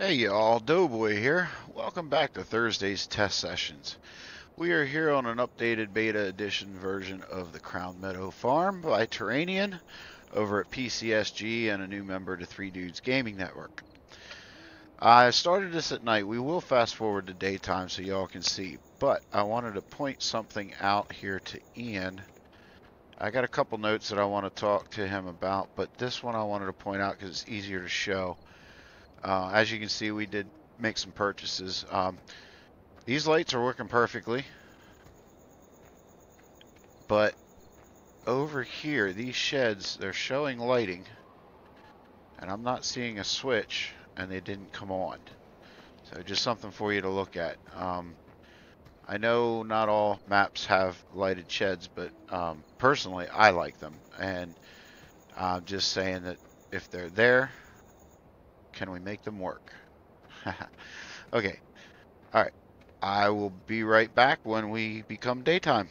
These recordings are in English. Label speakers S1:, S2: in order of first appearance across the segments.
S1: Hey y'all, Doughboy here. Welcome back to Thursday's test sessions. We are here on an updated beta edition version of the Crown Meadow Farm by Toranion over at PCSG and a new member to 3 Dudes Gaming Network. I started this at night. We will fast forward to daytime so y'all can see, but I wanted to point something out here to Ian. I got a couple notes that I want to talk to him about, but this one I wanted to point out because it's easier to show. As you can see, we did make some purchases. These lights are working perfectly, but over here, these sheds, they're showing lighting, and I'm not seeing a switch, and they didn't come on. So just something for you to look at. I know not all maps have lighted sheds, but personally, I like them, and I'm just saying that if they're there, can we make them work? Okay. Alright. I will be right back when we become daytime.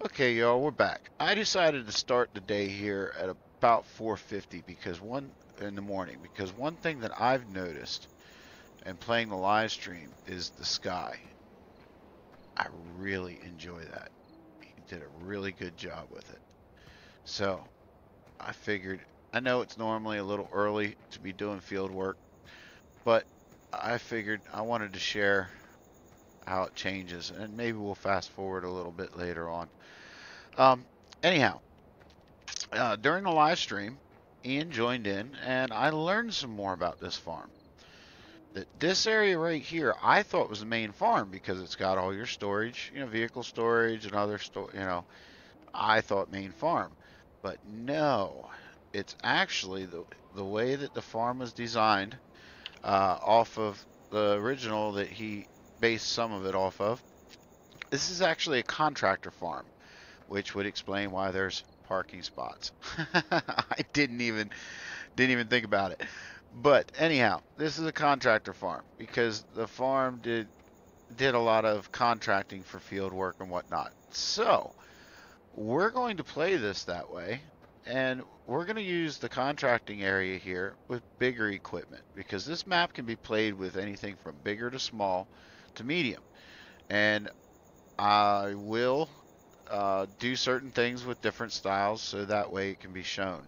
S1: Okay, y'all, we're back. I decided to start the day here at about 4:50 because one thing that I've noticed in playing the live stream is the sky. I really enjoy that. He did a really good job with it. So, I figured, I know it's normally a little early to be doing field work, but I figured I wanted to share how it changes, and maybe we'll fast forward a little bit later on. Anyhow, during the live stream, Ian joined in, and I learned some more about this farm. This area right here, I thought was the main farm because it's got all your storage, vehicle storage and other I thought main farm, but no. It's actually the way that the farm was designed off of the original that he based some of it off of. This is actually a contractor farm, which would explain why there's parking spots. I didn't even think about it. But anyhow, this is a contractor farm because the farm did a lot of contracting for field work and whatnot. So we're going to play this that way. And we're going to use the contracting area here with bigger equipment because this map can be played with anything from bigger to small to medium. And I will do certain things with different styles so that way it can be shown.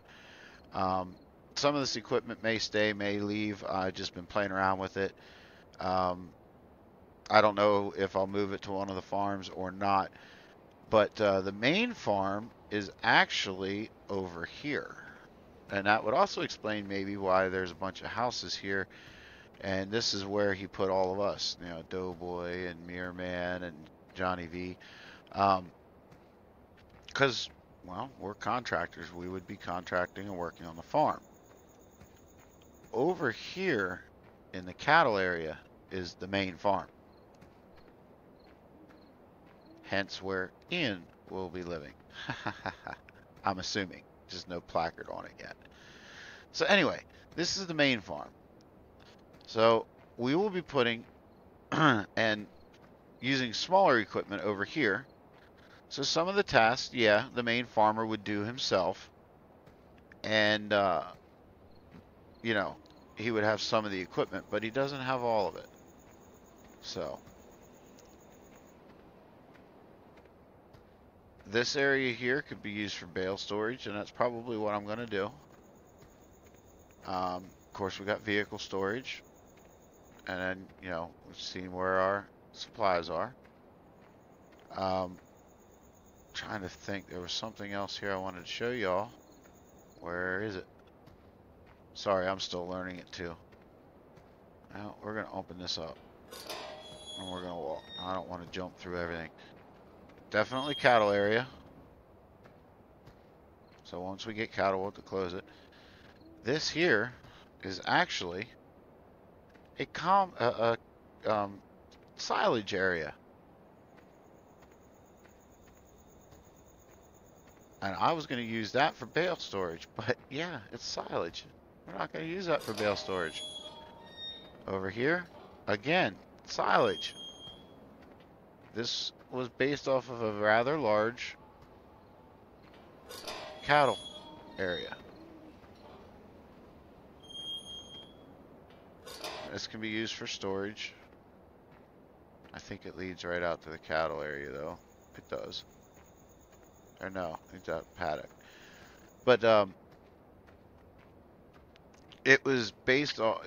S1: Some of this equipment may stay, may leave. I've just been playing around with it. I don't know if I'll move it to one of the farms or not. But the main farm is actually over here. And that would also explain maybe why there's a bunch of houses here. And this is where he put all of us, Doughboy and Mirror Man and Johnny V. Because, well, we're contractors. We would be contracting and working on the farm. Over here in the cattle area is the main farm. Hence where Ian will be living. I'm assuming. Just no placard on it yet. So anyway, this is the main farm. So we will be putting and using smaller equipment over here. So some of the tasks, yeah, the main farmer would do himself. And, he would have some of the equipment, but he doesn't have all of it. So this area here could be used for bale storage, and that's probably what I'm going to do. Of course, we got vehicle storage, and then, we've seen where our supplies are. Trying to think, there was something else here I wanted to show y'all. Where is it? Sorry, I'm still learning it too. Now, we're going to open this up, and we're going to walk. I don't want to jump through everything. Definitely cattle area. So once we get cattle, we'll have to close it. This here is actually a silage area. And I was going to use that for bale storage, but yeah, it's silage. We're not going to use that for bale storage. Over here, again, silage. This was based off of a rather large cattle area. This can be used for storage. I think it leads right out to the cattle area, though. It does. Or no, it's that paddock. But it was based on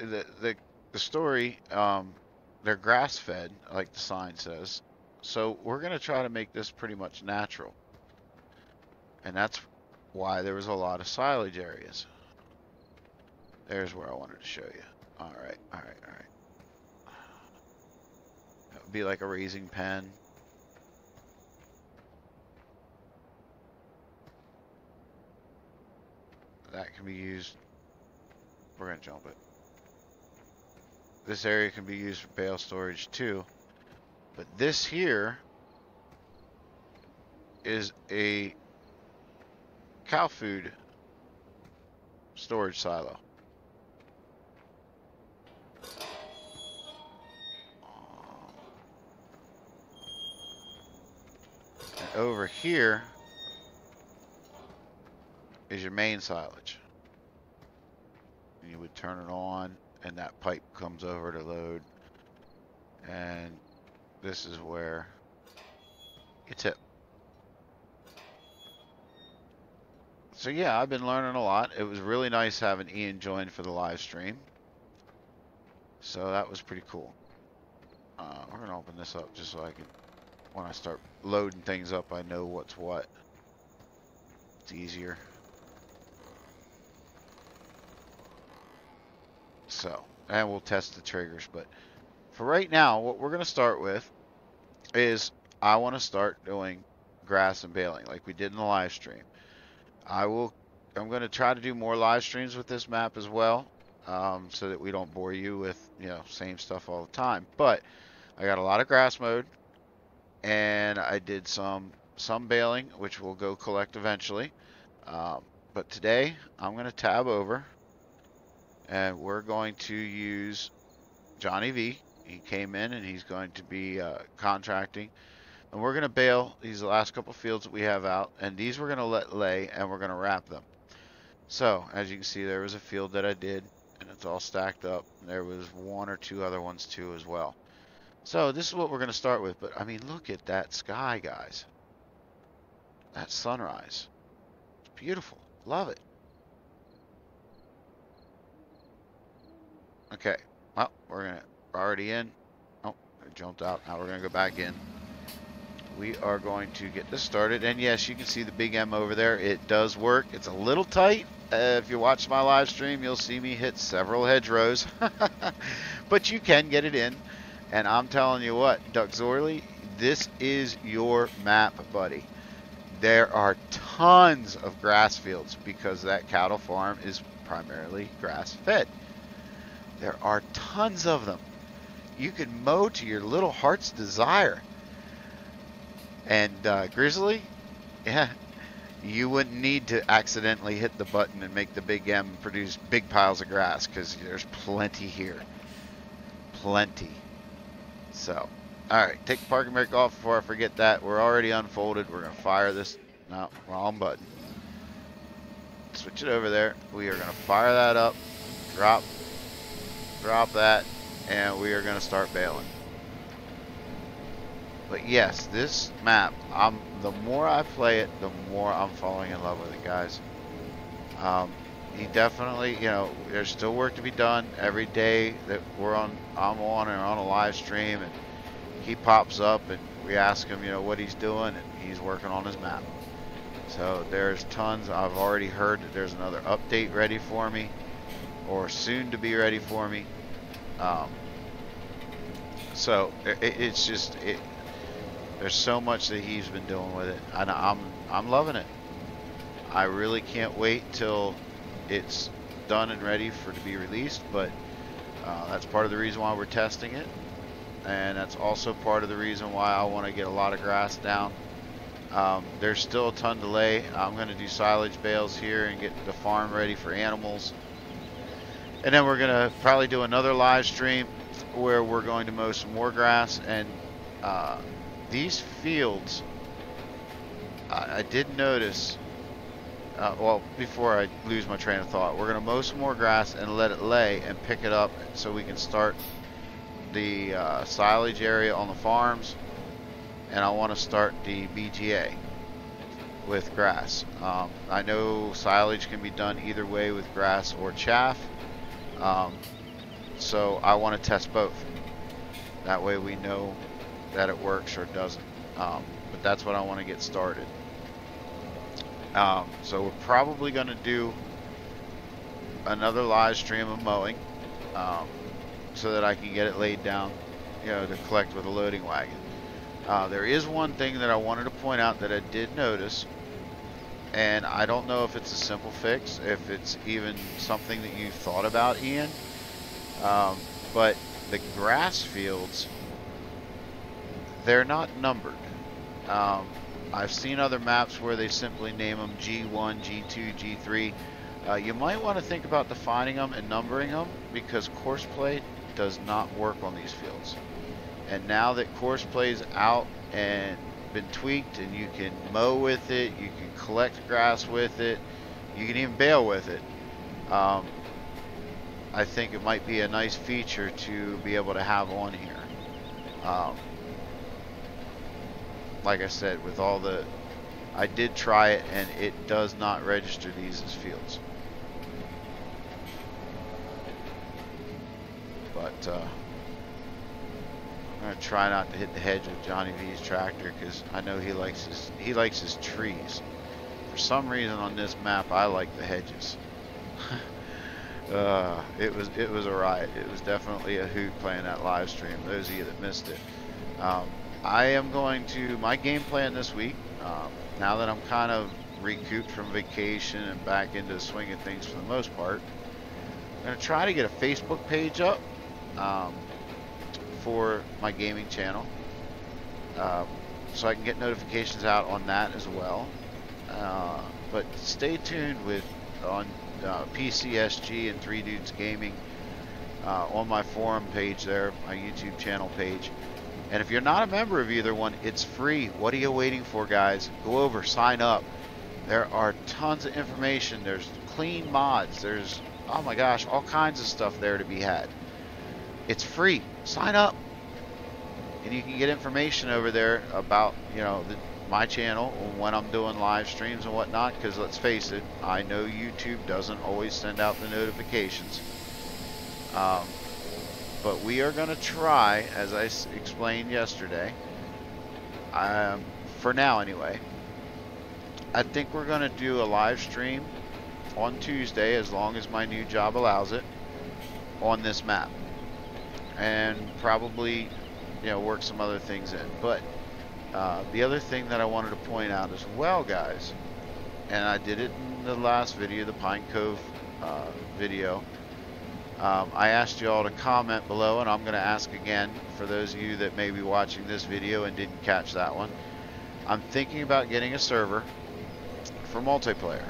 S1: the story. They're grass fed, like the sign says. So we're gonna try to make this pretty much natural, and that's why there was a lot of silage areas. There's where I wanted to show you. All right, all right, all right. That would be like a raising pen. That can be used. We're gonna jump it. This area can be used for bale storage too. But this here is a cow food storage silo. And over here is your main silage. And you would turn it on, and that pipe comes over to load. And this is where you tip. So yeah, I've been learning a lot. It was really nice having Ian join for the live stream. So that was pretty cool. We're going to open this up just so I can, when I start loading things up, I know what's what. It's easier. So, and we'll test the triggers. But for right now, what we're going to start with is I want to start doing grass and baling like we did in the live stream. I'm going to try to do more live streams with this map as well, so that we don't bore you with, same stuff all the time. But I got a lot of grass mode, and I did some baling, which we'll go collect eventually. But today I'm going to tab over, and we're going to use Johnny V. He came in, and he's going to be contracting. And we're going to bale these last couple fields that we have out. And these we're going to let lay, and we're going to wrap them. So, as you can see, there was a field that I did, and it's all stacked up. And there was one or two other ones, too, as well. So, this is what we're going to start with. But, I mean, look at that sky, guys. That sunrise. It's beautiful. Love it. Okay. Well, we're already in. Oh, I jumped out. Now we're going to go back in. We are going to get this started, and yes, you can see the big M over there. It does work. It's a little tight. If you watch my live stream, you'll see me hit several hedgerows, but you can get it in. And I'm telling you what, Duxorley, this is your map, buddy. There are tons of grass fields because that cattle farm is primarily grass fed. There are tons of them. You can mow to your little heart's desire. And Grizzly, yeah, you wouldn't need to accidentally hit the button and make the big M produce big piles of grass, because there's plenty here. Plenty. So, alright, take the parking brake off before I forget that. We're already unfolded. We're going to fire this. No, wrong button. Switch it over there. We are going to fire that up. Drop that. And we are going to start baling. But yes, this map, the more I play it, the more I'm falling in love with it, guys. He definitely, there's still work to be done every day that I'm on or on a live stream, and he pops up and we ask him, what he's doing, and he's working on his map. So there's tons. I've already heard that there's another update ready for me, or soon to be ready for me. So it's just there's so much that he's been doing with it, and I'm loving it. I really can't wait till it's done and ready to be released, but that's part of the reason why we're testing it, and that's also part of the reason why I want to get a lot of grass down. There's still a ton to lay. I'm going to do silage bales here and get the farm ready for animals, and then we're going to probably do another live stream where we're going to mow some more grass. And these fields, I did notice well, before I lose my train of thought, we're going to mow some more grass and let it lay and pick it up so we can start the silage area on the farms. And I want to start the BGA with grass. I know silage can be done either way with grass or chaff. So I want to test both. That way we know that it works or doesn't. But that's what I want to get started. So we're probably going to do another live stream of mowing, so that I can get it laid down, you know, to collect with a loading wagon. There is one thing that I wanted to point out that I did notice, and I don't know if it's a simple fix, if it's even something that you thought about, Ian, but the grass fields, they're not numbered. I've seen other maps where they simply name them G1, G2, G3. You might want to think about defining them and numbering them, because course play does not work on these fields. And now that course play's out and been tweaked, and you can mow with it, you can collect grass with it, you can even bale with it, I think it might be a nice feature to be able to have on here. Like I said, with all the, I did try it and it does not register these as fields. But I'm gonna try not to hit the hedge with Johnny V's tractor, because I know he likes his trees. For some reason on this map, I like the hedges. It was a riot. It was definitely a hoot playing that live stream. Those of you that missed it. I am going to, my game plan this week, now that I'm kind of recouped from vacation and back into the swing of things for the most part, I'm going to try to get a Facebook page up for my gaming channel, so I can get notifications out on that as well. But stay tuned on PCSG and 3 Dudes Gaming on my forum page there, my YouTube channel page. And if you're not a member of either one, it's free. What are you waiting for, guys? Go over, sign up. There are tons of information. There's clean mods. There's, oh my gosh, all kinds of stuff there to be had. It's free. Sign up. And you can get information over there about, you know, my channel when I'm doing live streams and whatnot, because let's face it, I know YouTube doesn't always send out the notifications. But we are going to try, as I explained yesterday, for now anyway, I think we're going to do a live stream on Tuesday, as long as my new job allows it, on this map. And probably, you know, work some other things in. But the other thing that I wanted to point out as well, guys, and I did it in the last video, the Pine Cove video, I asked you all to comment below, and I'm going to ask again for those of you that may be watching this video and didn't catch that one. I'm thinking about getting a server for multiplayer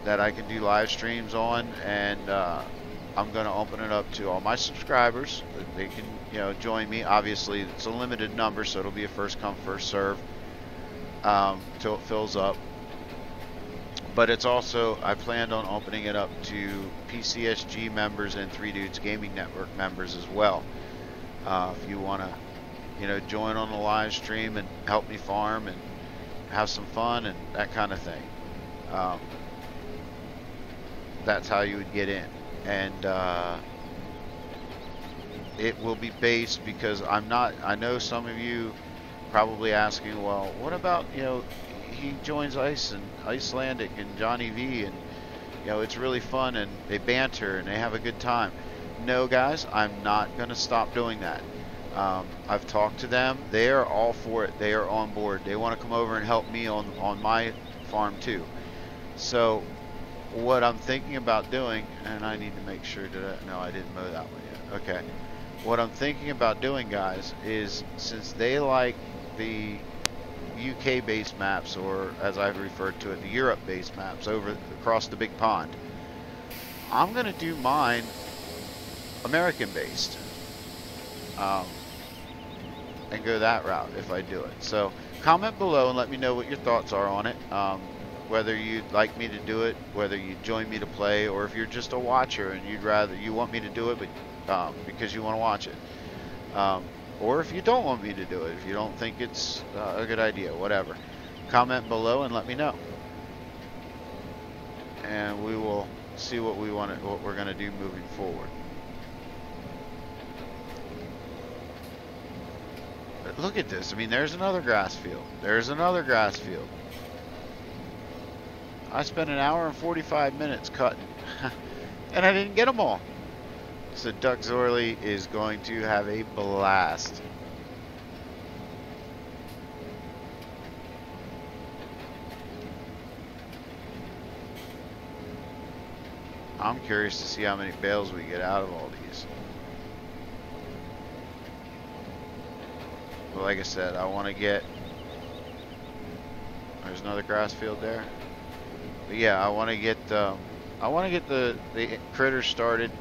S1: that I can do live streams on, and I'm going to open it up to all my subscribers that they can, you know, join me. Obviously, it's a limited number, so it'll be a first come, first serve till it fills up. But it's also, I planned on opening it up to PCSG members and 3 Dudes Gaming Network members as well. If you want to, you know, join on the live stream and help me farm and have some fun and that kind of thing. That's how you would get in. And it will be based, because I'm not, I know some of you probably asking, well, what about, you know, he joins Ice and Icelandic and Johnny V, and you know, it's really fun and they banter and they have a good time. No, guys, I'm not going to stop doing that. I've talked to them. They are all for it. They are on board. They want to come over and help me on my farm too. So what I'm thinking about doing, and I need to make sure that, no, I didn't mow that one yet. Okay. What I'm thinking about doing, guys, is since they like the UK based maps, or as I've referred to it, the Europe based maps over across the big pond, I'm going to do mine American based, and go that route if I do it. So comment below and let me know what your thoughts are on it. whether you'd like me to do it, whether you join me to play, or if you're just a watcher and you want me to do it, but because you want to watch it, or if you don't want me to do it, if you don't think it's a good idea, whatever. Comment below and let me know, and we will see what we're going to do moving forward. But look at this. I mean, there's another grass field. There's another grass field. I spent an hour and 45 minutes cutting, and I didn't get them all. So Duck Zorley is going to have a blast. I'm curious to see how many bales we get out of all these. But like I said, I want to get... There's another grass field there. But yeah, I want to get the critters started.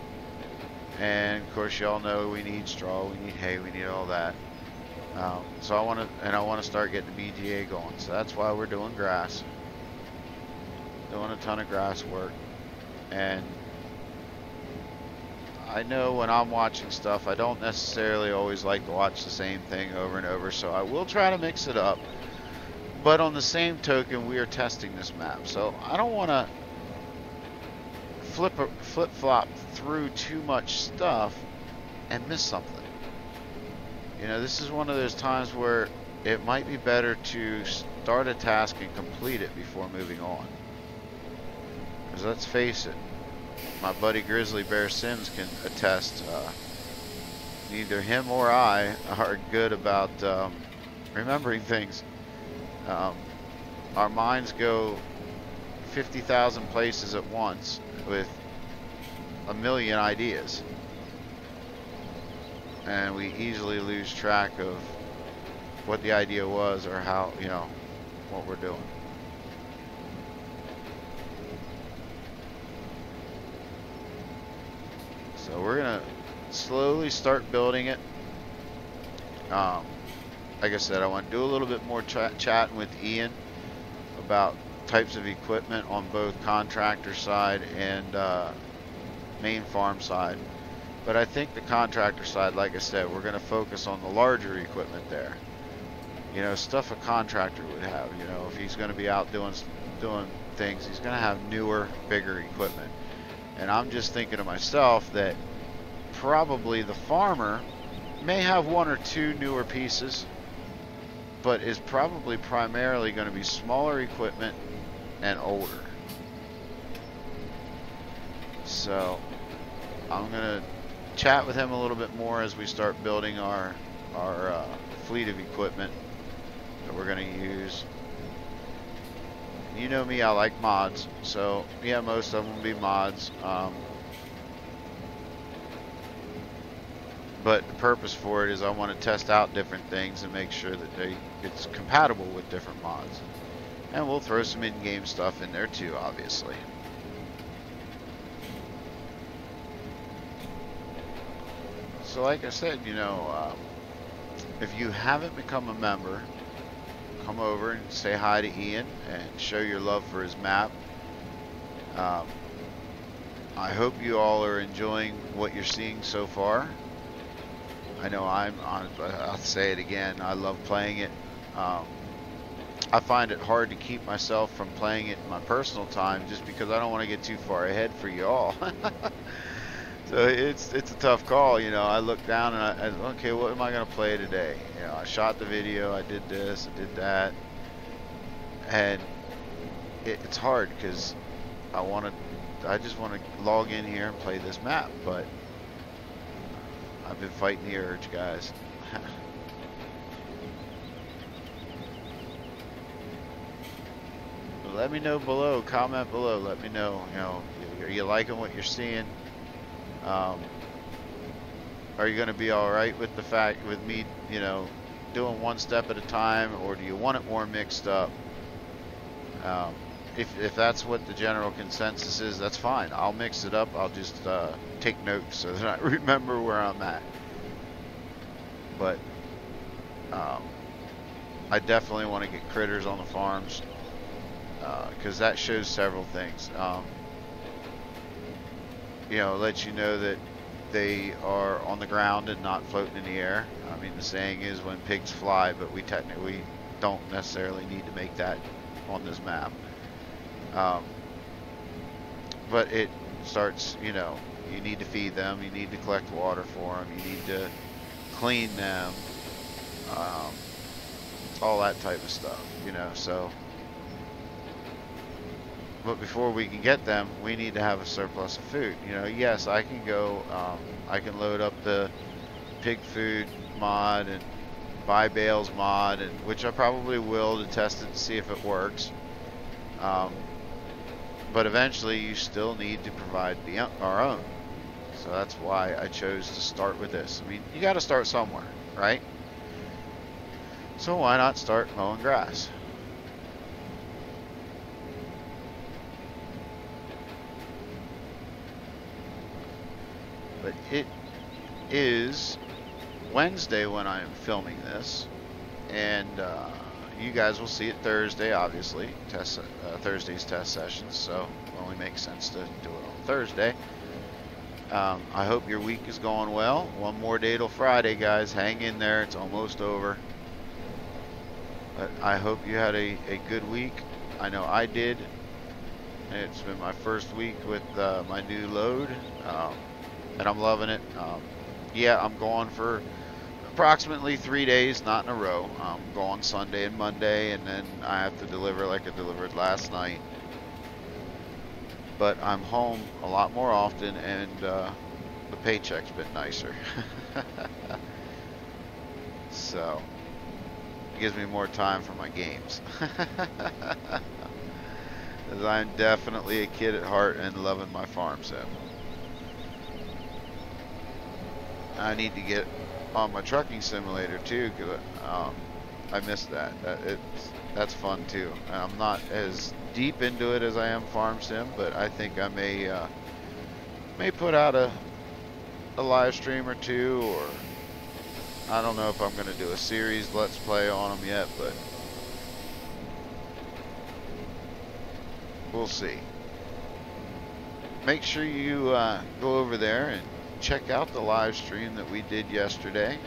S1: And of course, y'all know we need straw, we need hay, we need all that. So I want to start getting the BGA going. So that's why we're doing grass. Doing a ton of grass work. And I know when I'm watching stuff, I don't necessarily always like to watch the same thing over and over, so I will try to mix it up. But on the same token, we are testing this map, so I don't want to flip-flop through too much stuff and miss something. You know, this is one of those times where it might be better to start a task and complete it before moving on. Because let's face it, my buddy Grizzly Bear Sims can attest, neither him or I are good about remembering things. Our minds go 50,000 places at once with a million ideas, and we easily lose track of what the idea was or how, you know, what we're doing. So we're gonna slowly start building it. Like I said, I want to do a little bit more chatting with Ian about types of equipment on both contractor side and main farm side. But I think the contractor side, like I said, we're going to focus on the larger equipment there. You know, stuff a contractor would have. You know, if he's going to be out doing things, he's going to have newer, bigger equipment. And I'm just thinking to myself that probably the farmer may have one or two newer pieces, but is probably primarily going to be smaller equipment and older. So I'm going to chat with him a little bit more as we start building our fleet of equipment that we're going to use. You know me, I like mods, so yeah, most of them will be mods. But the purpose for it is I want to test out different things and make sure that it's compatible with different mods. And we'll throw some in-game stuff in there too, obviously. So like I said, you know, if you haven't become a member, come over and say hi to Ian and show your love for his map. I hope you all are enjoying what you're seeing so far. I know I'll say it again, I love playing it. I find it hard to keep myself from playing it in my personal time just because I don't want to get too far ahead for you all. So it's a tough call, you know. I look down and I okay, what am I going to play today? You know, I shot the video, I did this, I did that. And it's hard because I just want to log in here and play this map, but I've been fighting the urge, guys. Let me know below, comment below, let me know, you know, are you liking what you're seeing? Are you going to be alright with the fact, with me, you know, doing one step at a time, or do you want it more mixed up? If that's what the general consensus is, that's fine. I'll mix it up. I'll just take notes so that I remember where I'm at. But I definitely want to get critters on the farms. because that shows several things. You know, it lets you know that they are on the ground and not floating in the air. I mean, the saying is when pigs fly, but we technically don't necessarily need to make that on this map. But it starts, you know, you need to feed them, you need to collect water for them, you need to clean them, all that type of stuff, you know. So, but before we can get them, we need to have a surplus of food. You know, yes, I can go, I can load up the pig food mod and buy bales mod, and which I probably will to test it to see if it works. But eventually you still need to provide our own. So that's why I chose to start with this. I mean, you got to start somewhere, right? So why not start mowing grass? But it is Wednesday when I am filming this, and you guys will see it Thursday, obviously. Thursday's test sessions, so it only makes sense to do it on Thursday. I hope your week is going well. One more day till Friday, guys. Hang in there. It's almost over. But I hope you had a good week. I know I did. It's been my first week with my new load, and I'm loving it. Yeah, I'm going for approximately 3 days, not in a row. I'm going Sunday and Monday, and then I have to deliver like I delivered last night. But I'm home a lot more often, and the paycheck's been nicer. So it gives me more time for my games. Because I'm definitely a kid at heart and loving my farm sim. I need to get on my trucking simulator too, because I missed that. That's fun too. I'm not as deep into it as I am farm sim, but I think I may put out a live stream or two, or I don't know if I'm going to do a series let's play on them yet, but we'll see. Make sure you go over there and check out the live stream that we did yesterday.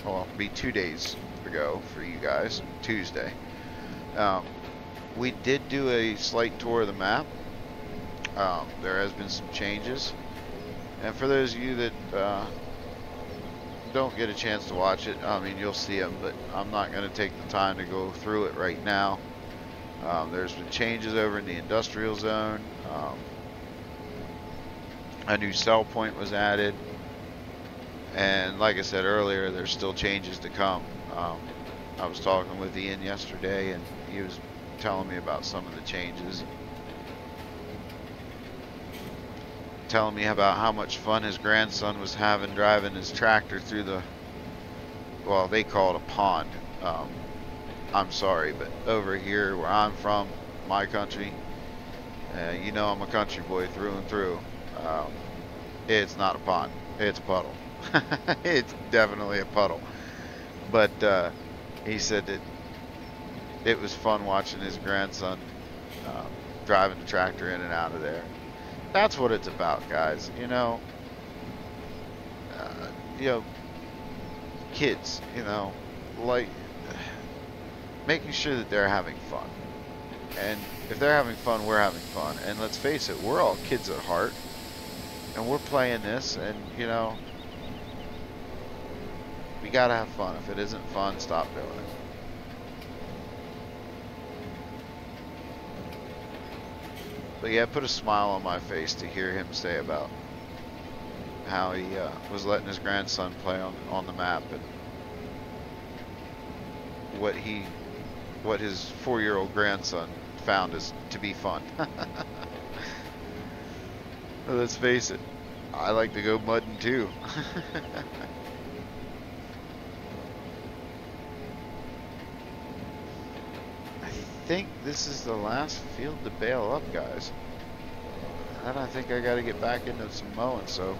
S1: Well, it'll be 2 days ago for you guys, Tuesday. We did do a slight tour of the map. There has been some changes, and for those of you that don't get a chance to watch it, I mean, you'll see them, but I'm not going to take the time to go through it right now. There's been changes over in the industrial zone. A new sell point was added, and like I said earlier, there's still changes to come. I was talking with Ian yesterday, and he was telling me about some of the changes, telling me about how much fun his grandson was having driving his tractor through the, well, they call it a pond. I'm sorry, but over here where I'm from, my country, you know, I'm a country boy through and through. It's not a pond, it's a puddle. It's definitely a puddle. But he said that it was fun watching his grandson driving the tractor in and out of there. That's what it's about, guys. You know, kids, you know, like making sure that they're having fun. And if they're having fun, we're having fun. And let's face it, we're all kids at heart, and we're playing this, and you know, we gotta have fun. If it isn't fun, stop doing it. But yeah, it put a smile on my face to hear him say about how he was letting his grandson play on the map, and what his 4-year-old grandson found is to be fun. Well, let's face it, I like to go mudding too. I think this is the last field to bail up, guys. And I think I got to get back into some mowing, so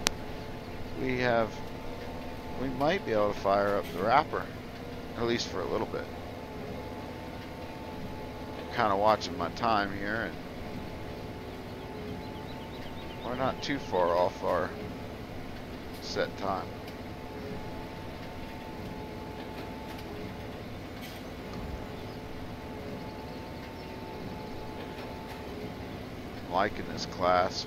S1: we might be able to fire up the wrapper, at least for a little bit. kind of watching my time here, and we're not too far off our set time. I'm liking this class.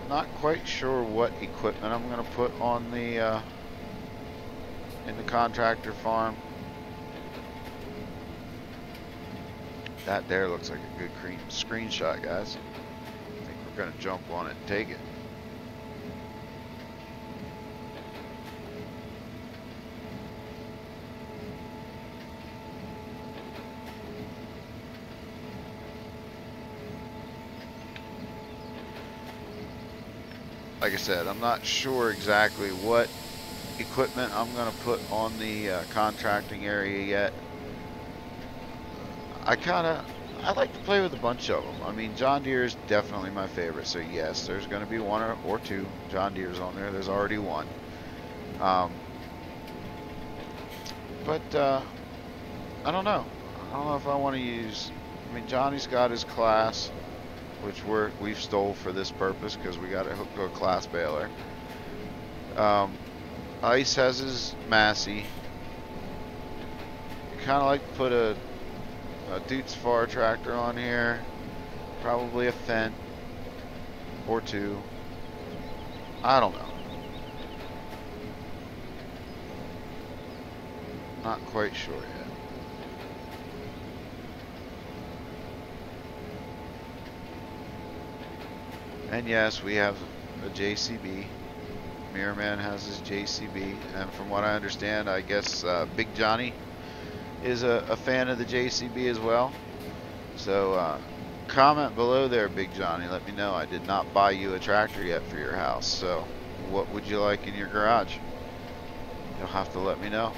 S1: Not quite sure what equipment I'm going to put on the in the contractor farm. That there looks like a good screenshot, guys. I think we're going to jump on it and take it. Like I said, I'm not sure exactly what equipment I'm going to put on the contracting area yet. I like to play with a bunch of them. I mean, John Deere is definitely my favorite. So yes, there's going to be one or two John Deeres on there. There's already one. But I don't know. I don't know if I want to use. I mean, Johnny's got his class, which we've stole for this purpose because we got to hook to a class baler. Ice has his Massey. Kind of like to put a Duke's Far tractor on here, probably a Fent or two. I don't know. Not quite sure yet. And yes, we have a JCB. Mirrorman has his JCB, and from what I understand, I guess Big Johnny is a fan of the JCB as well. So comment below there, Big Johnny. Let me know. I did not buy you a tractor yet for your house. So what would you like in your garage? You'll have to let me know.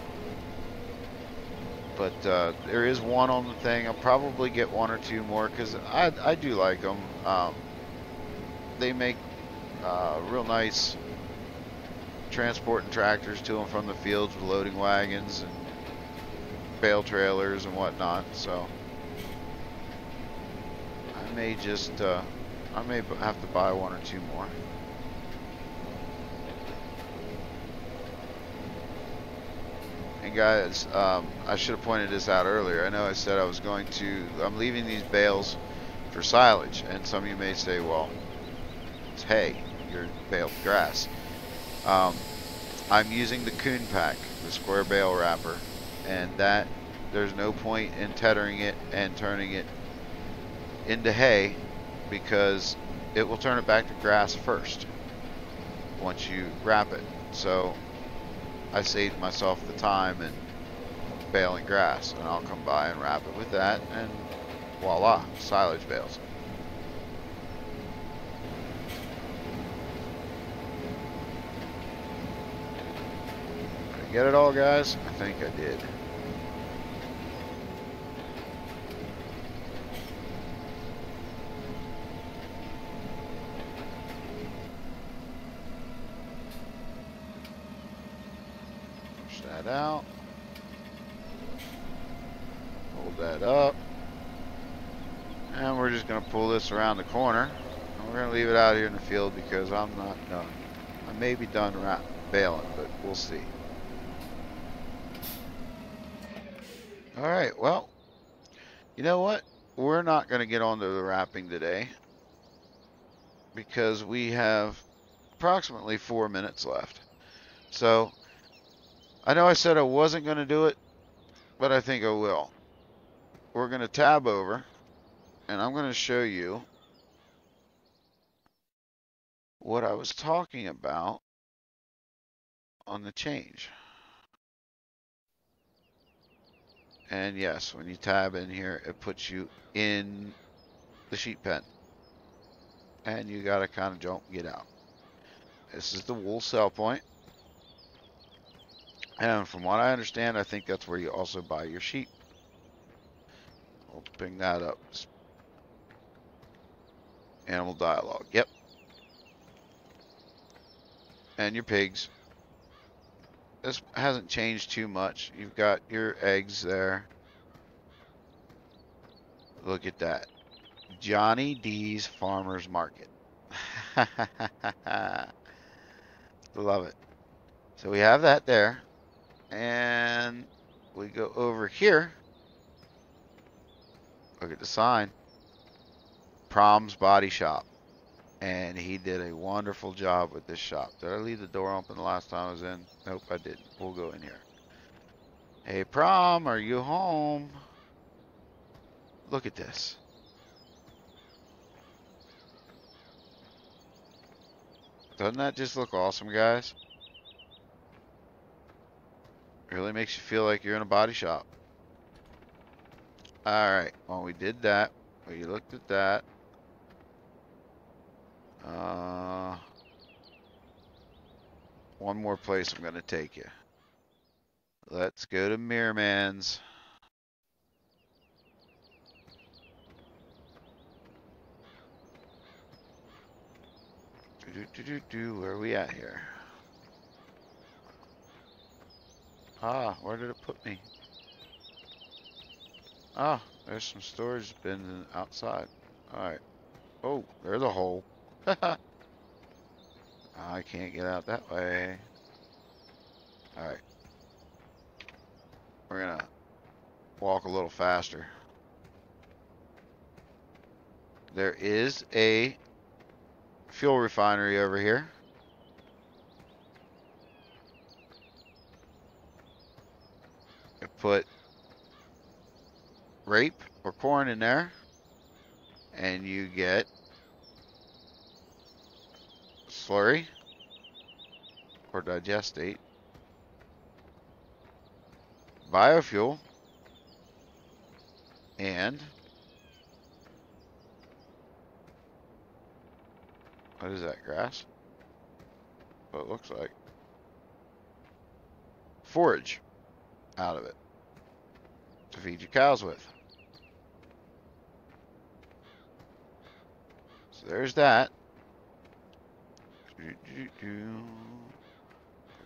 S1: But there is one on the thing. I'll probably get one or two more because I do like them. They make real nice transporting tractors to and from the fields with loading wagons and bale trailers and whatnot. So I may just I may have to buy one or two more. And guys, I should have pointed this out earlier. I know I said I'm leaving these bales for silage, and some of you may say, well, it's hay, you're baled grass. I'm using the Coon Pack, the square bale wrapper, and that there's no point in tethering it and turning it into hay because it will turn it back to grass first once you wrap it. So I saved myself the time and baling grass, and I'll come by and wrap it with that, and voila, silage bales. Did I get it all, guys? I think I did. Out, hold that up, and we're just going to pull this around the corner, and we're going to leave it out here in the field because I'm not done. I may be done baling, but we'll see. Alright, well, you know what? We're not going to get onto the wrapping today because we have approximately 4 minutes left. So I know I said I wasn't going to do it, but I think I will. We're going to tab over, and I'm going to show you what I was talking about on the change. And yes, when you tab in here, it puts you in the sheep pen. And you got to kind of jump and get out. This is the wool sell point. And from what I understand, I think that's where you also buy your sheep. We'll bring that up. Animal dialogue. Yep. and your pigs. This hasn't changed too much. You've got your eggs there. Look at that. Johnny D's Farmer's Market. Love it. So we have that there. And we go over here. Look at the sign. Prom's Body Shop. And he did a wonderful job with this shop. Did I leave the door open the last time I was in? Nope, I didn't. We'll go in here. Hey, Prom, are you home? Look at this. Doesn't that just look awesome, guys? Really makes you feel like you're in a body shop. Alright, well, we did that. We looked at that. One more place I'm going to take you. Let's go to Mirrorman's. Where are we at here? Ah, where did it put me? Ah, there's some storage bins outside. Alright. Oh, there's a hole. I can't get out that way. Alright. We're gonna walk a little faster. There is a fuel refinery over here. I put rape or corn in there, and you get slurry or digestate, biofuel, and what is that, grass? What it looks like. Forage out of it to feed your cows with. So there's that.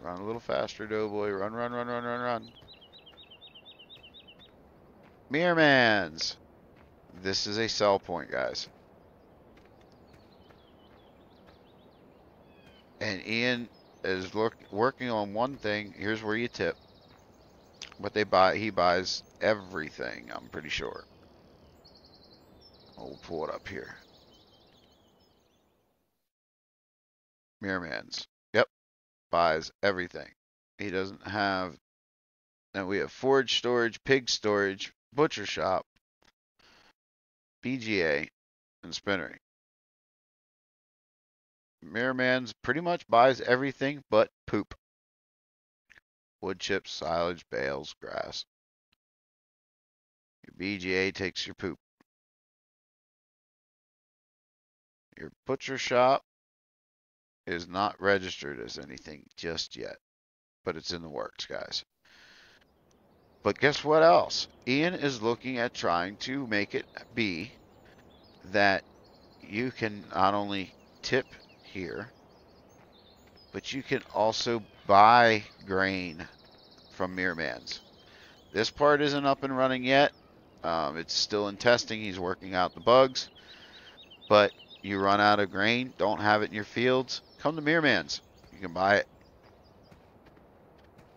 S1: Run a little faster, Doughboy. Run, run, run, run, run, run. Mirrorman's. This is a sell point, guys. And Ian is working on one thing. Here's where you tip. What they buy, he buys everything, I'm pretty sure. We'll pull it up here. Mirrorman's. Yep. Buys everything. He doesn't have... And we have forage storage, pig storage, butcher shop, BGA, and spinnery. Mirrorman's pretty much buys everything but poop. Wood chips, silage, bales, grass. Your BGA takes your poop. Your butcher shop is not registered as anything just yet, but it's in the works, guys. But guess what else? Ian is looking at trying to make it be that you can not only tip here, but you can also buy grain from Mirrorman's. This part isn't up and running yet. It's still in testing. He's working out the bugs. But you run out of grain, don't have it in your fields, come to Mirrorman's. You can buy it.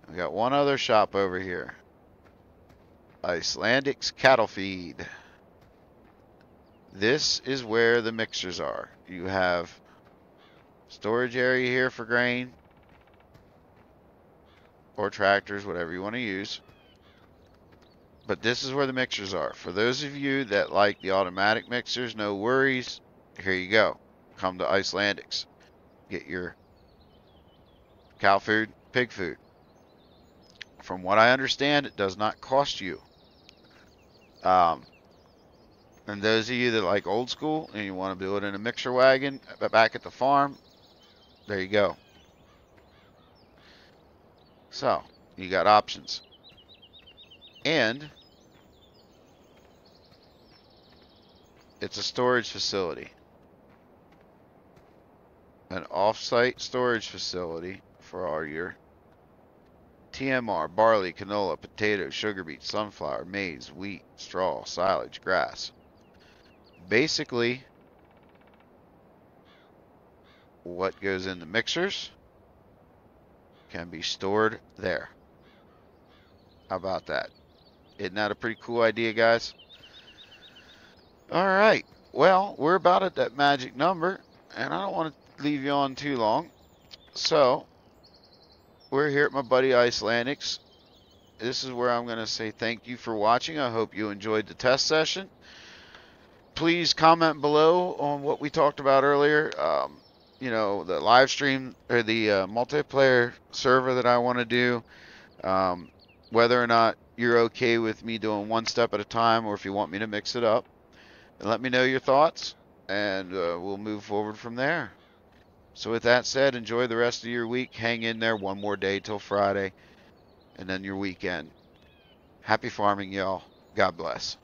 S1: We got one other shop over here. Icelandic's Cattle Feed. This is where the mixers are. You have storage area here for grain or tractors, whatever you want to use. But this is where the mixers are. For those of you that like the automatic mixers, no worries. Here you go. Come to Icelandic's. Get your cow food, pig food. From what I understand, it does not cost you. And those of you that like old school and you want to do it in a mixer wagon back at the farm, there you go. So, you got options. And it's a storage facility. an off-site storage facility for all your TMR, barley, canola, potato, sugar beet, sunflower, maize, wheat, straw, silage, grass. Basically, what goes in the mixers can be stored there. How about that? Isn't that a pretty cool idea, guys? All right. Well, we're about at that magic number, and I don't want to leave you on too long. So, we're here at my buddy Icelandics. This is where I'm going to say thank you for watching. I hope you enjoyed the test session. Please comment below on what we talked about earlier. You know, the live stream or the multiplayer server that I want to do. Whether or not you're okay with me doing one step at a time, or if you want me to mix it up. And let me know your thoughts, and we'll move forward from there. So with that said, enjoy the rest of your week. Hang in there, one more day till Friday, and then your weekend. Happy farming, y'all. God bless.